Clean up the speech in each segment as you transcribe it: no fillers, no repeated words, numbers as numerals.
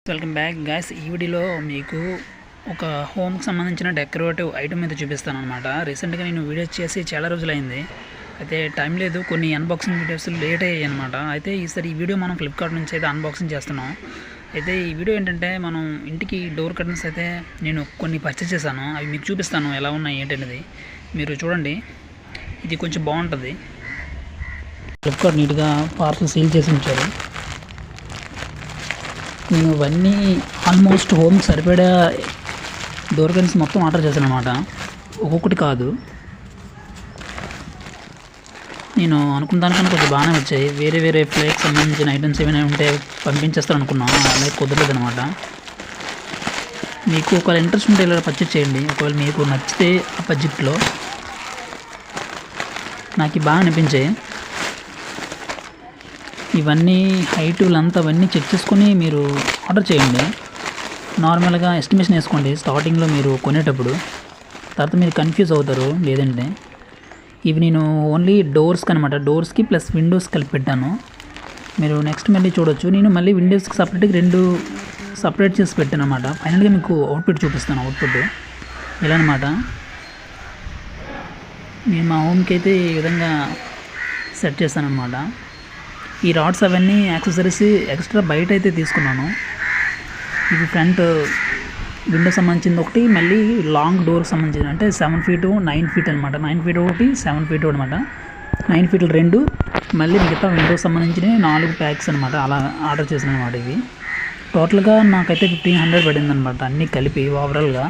Welcome back guys. ఈ వీడియోలో మీకు ఒక హోమ్కి సంబంధించిన డెకరేటివ్ ఐటమ్ అయితే చూపిస్తాను అనమాట. రీసెంట్గా నేను వీడియోస్ చేసి చాలా రోజులైంది, అయితే టైం లేదు, కొన్ని అన్బాక్సింగ్ వీడియోస్ లేట్ అయ్యాయి అనమాట. అయితే ఈసారి ఈ వీడియో మనం ఫ్లిప్కార్ట్ నుంచి అయితే అన్బాక్సింగ్ చేస్తున్నాం. అయితే ఈ వీడియో ఏంటంటే మనం ఇంటికి డోర్ కర్టన్స్ అయితే నేను కొన్ని పర్చేస్ చేశాను, అవి మీకు చూపిస్తాను ఎలా ఉన్నాయి ఏంటనేది. మీరు చూడండి, ఇది కొంచెం బాగుంటుంది. ఫ్లిప్కార్ట్ నీట్గా పార్సల్ సీల్ చేసి ఉంచారు. నేను ఇవన్నీ ఆల్మోస్ట్ హోమ్కి సరిపడా డోర్ కర్టన్స్ మొత్తం ఆర్డర్ చేశాను అనమాట, ఒక్కొక్కటి కాదు. నేను అనుకున్న దానికన్నా కొంచెం బాగానే వచ్చాయి. వేరే వేరే ఫ్లేక్స్ సంబంధించిన ఐటమ్స్ ఏమైనా ఉంటే పంపించేస్తాను అనుకున్నాను, అలా కుదరలేదు అనమాట. మీకు ఒకవేళ ఇంట్రెస్ట్ ఉంటే ఇలా పర్చేస్ చేయండి. ఒకవేళ మీకు నచ్చితే ఆ బడ్జెట్లో నాకు బాగా అనిపించాయి. ఇవన్నీ హైట్ లెంత్ అవన్నీ చెక్ చేసుకొని మీరు ఆర్డర్ చేయండి. నార్మల్గా ఎస్టిమేషన్ వేసుకోండి స్టార్టింగ్లో మీరు కొనేటప్పుడు, తర్వాత మీరు కన్ఫ్యూజ్ అవుతారు లేదంటే. ఇవి నేను ఓన్లీ డోర్స్కి అనమాట, డోర్స్కి ప్లస్ విండోస్ కలిపి పెట్టాను. మీరు నెక్స్ట్ మళ్ళీ చూడొచ్చు. నేను మళ్ళీ విండోస్కి సపరేట్గా రెండు సపరేట్ చేసి పెట్టాను అనమాట. ఫైనల్గా మీకు అవుట్పుట్ చూపిస్తాను. అవుట్పుట్ ఇలా అనమాట. నేను మా హోమ్కి అయితే ఈ విధంగా సెట్ చేస్తాను అనమాట. ఈ రాడ్స్ అవన్నీ యాక్సెసరీస్ ఎక్స్ట్రా బయట అయితే తీసుకున్నాను. ఇది ఫ్రంట్ విండో సంబంధించింది ఒకటి, మళ్ళీ లాంగ్ డోర్కి సంబంధించింది అంటే 7 feet 9 feet అనమాట. 9 feet ఒకటి, 7 feet అనమాట. 9 feet రెండు, మళ్ళీ మిగతా విండోస్ సంబంధించిన 4 ప్యాక్స్ అనమాట. అలా ఆర్డర్ చేశాను అనమాట. ఇవి టోటల్గా నాకైతే 1500 పడింది అనమాట, అన్నీ కలిపి ఓవరాల్గా.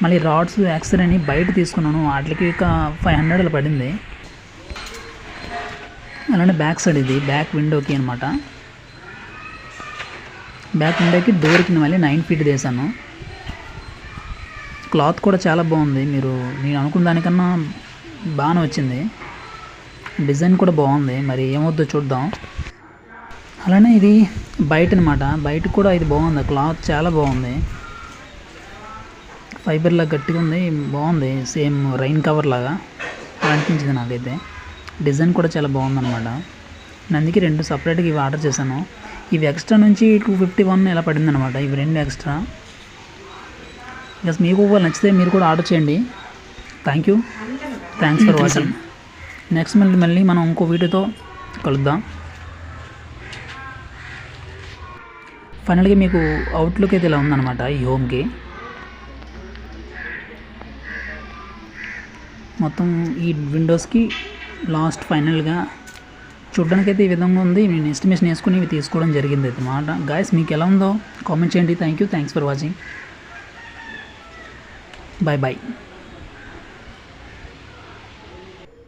మళ్ళీ రాడ్స్ యాక్సెసరీ అని బయట తీసుకున్నాను, వాటికి ఇక 500 అలా పడింది. అలానే బ్యాక్ సైడ్ ఇది బ్యాక్ విండోకి అనమాట. బ్యాక్ విండోకి డోర్కి మళ్ళీ 9 feet వేసాను. క్లాత్ కూడా చాలా బాగుంది. నేను అనుకున్న దానికన్నా బాగానే వచ్చింది. డిజైన్ కూడా బాగుంది, మరి ఏమవుద్దో చూద్దాం. అలానే ఇది బయట అనమాట. బయట కూడా ఇది బాగుంది, క్లాత్ చాలా బాగుంది, ఫైబర్లా గట్టిగా ఉంది, బాగుంది. సేమ్ రైన్ కవర్ లాగా అనిపించింది నాకైతే. డిజైన్ కూడా చాలా బాగుందన్నమాట. నేను అందుకే రెండు సపరేట్గా ఇవి ఆర్డర్ చేశాను. ఇవి ఎక్స్ట్రా నుంచి 251 ఇలా పడింది అనమాట. ఇవి రెండు ఎక్స్ట్రా. ప్లస్ మీకు ఒకవేళ నచ్చితే మీరు కూడా ఆర్డర్ చేయండి. Thanks for watching. నెక్స్ట్ మళ్ళీ మనం ఇంకో వీడియోతో కలుద్దాం. ఫైనల్గా మీకు అవుట్లుక్ అయితే ఇలా ఉందన్నమాట ఈ హోమ్కి. మొత్తం ఈ విండోస్కి లాస్ట్ ఫైనల్గా చూడడానికైతే ఈ విధంగా ఉంది. నేను ఎస్టిమేషన్ వేసుకుని ఇవి తీసుకోవడం జరిగింది అన్నమాట. గాయస్, మీకు ఎలా ఉందో కామెంట్ చేయండి. Thanks for watching. బాయ్.